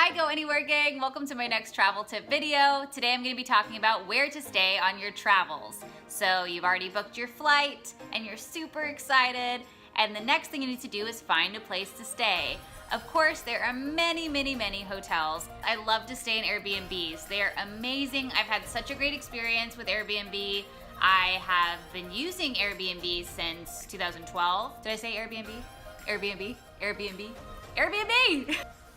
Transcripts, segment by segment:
Hi Go Anywhere gang, welcome to my next travel tip video. Today I'm going to be talking about where to stay on your travels. So you've already booked your flight and you're super excited, and the next thing you need to do is find a place to stay. Of course, there are many hotels. I love to stay in Airbnbs. They are amazing. I've had such a great experience with Airbnb. I have been using Airbnb since 2012. Did I say Airbnb? Airbnb? Airbnb? Airbnb!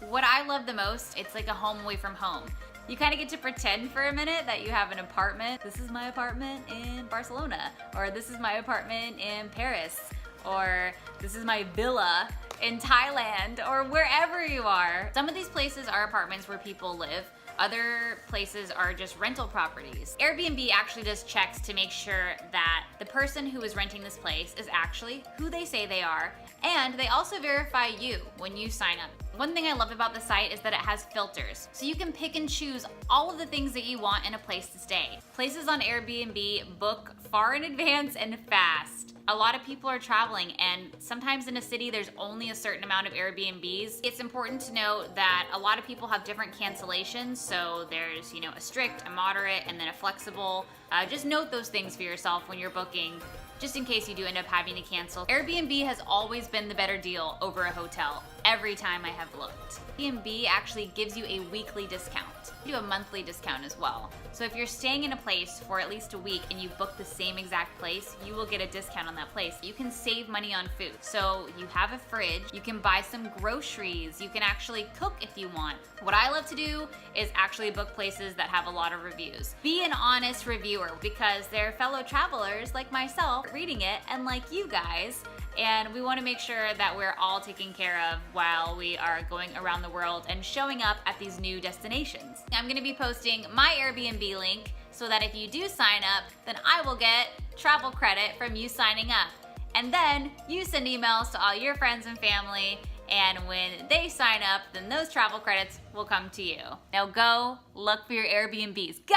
What I love the most, it's like a home away from home. You kind of get to pretend for a minute that you have an apartment. This is my apartment in Barcelona, or this is my apartment in Paris, or this is my villa in Thailand, or wherever you are. Some of these places are apartments where people live. Other places are just rental properties. Airbnb actually does checks to make sure that the person who is renting this place is actually who they say they are, and they also verify you when you sign up. One thing I love about the site is that it has filters, so you can pick and choose all of the things that you want in a place to stay. Places on Airbnb book far in advance and fast. A lot of people are traveling, and sometimes in a city there's only a certain amount of Airbnbs. It's important to note that a lot of people have different cancellations, so there's, a strict, a moderate, and then a flexible. Just note those things for yourself when you're booking, just in case you do end up having to cancel. Airbnb has always been the better deal over a hotel, every time I have looked. Airbnb actually gives you a weekly discount. You do a monthly discount as well. So if you're staying in a place for at least a week and you book the same exact place, you will get a discount on that place. You can save money on food. So you have a fridge, you can buy some groceries, you can actually cook if you want. What I love to do is actually book places that have a lot of reviews. Be an honest reviewer, because they're fellow travelers like myself reading it and like you guys, and we want to make sure that we're all taken care of while we are going around the world and showing up at these new destinations. I'm going to be posting my Airbnb link so that if you do sign up, then I will get travel credit from you signing up. And then you send emails to all your friends and family, and when they sign up, then those travel credits will come to you. Now go look for your Airbnbs. Go!